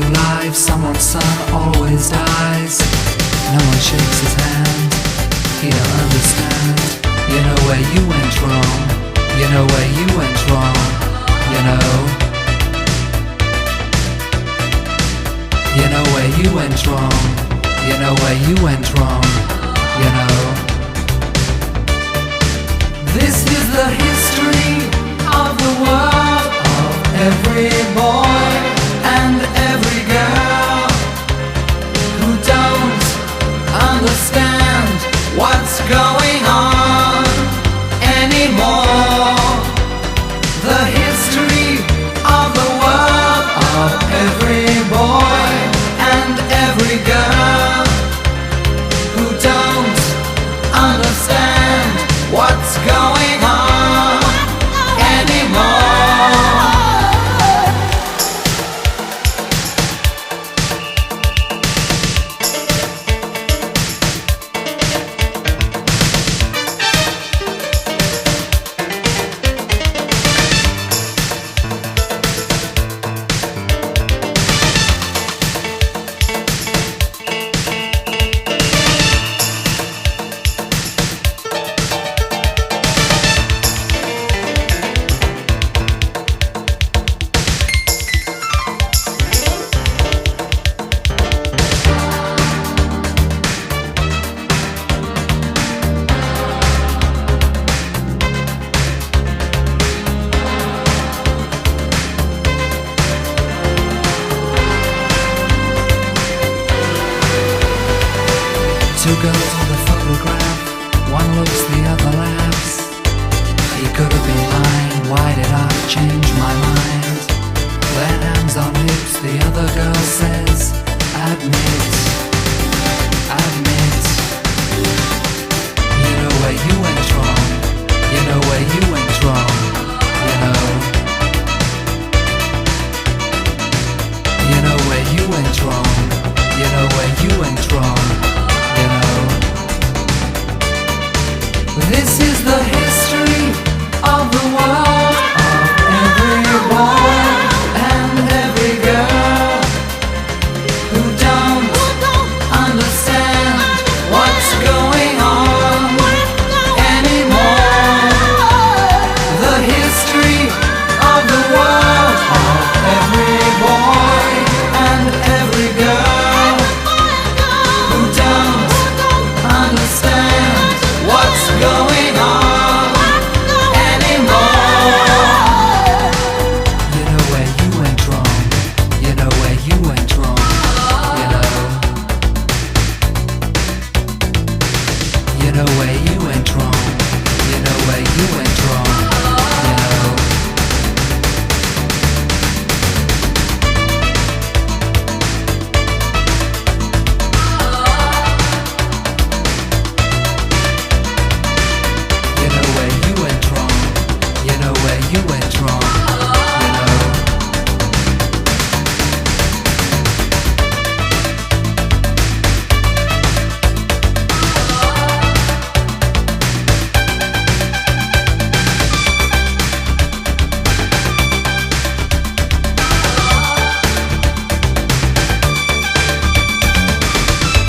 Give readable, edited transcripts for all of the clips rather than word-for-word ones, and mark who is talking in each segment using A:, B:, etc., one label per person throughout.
A: new life, someone's son always dies. No one shakes his hand, he don't understand. You know where you went wrong, you know where you went wrong, you know. You know where you went wrong, you know where you went wrong, you know. This is the history of the world, of every boy and every girl who don't understand what's going on anymore. The history of the world, of every boy and every girl who don't understand what's going on anymore. Two girls on the photograph, one looks, the other laughs. He could have been mine, why did I change my mind? Their hands on hips, the other girl says, admit, admit. You know where you went wrong, you know where you went wrong, you know. You know where you went wrong, you know where you went wrong. You know, this is the history of the world, of every boy and every girl who don't understand what's going on anymore. The history of the world, of every boy and every girl who don't understand what's going on anymore. You know where you went wrong, you know where you went wrong, you know. You know where you went wrong, you know where you went wrong, you know. You went wrong, you know.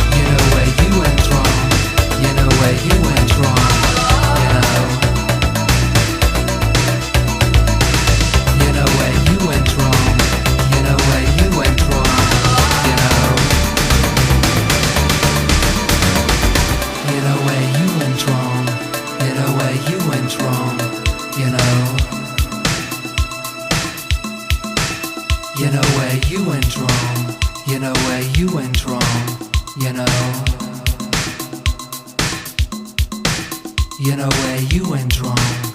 A: You know where you went wrong, you know where you went wrong, you know. You know where you went wrong, you know where you went wrong, you know. You know where you went wrong, you know where you went wrong, you know. You know where you went wrong, you know where you went wrong, you know. You know where you went wrong.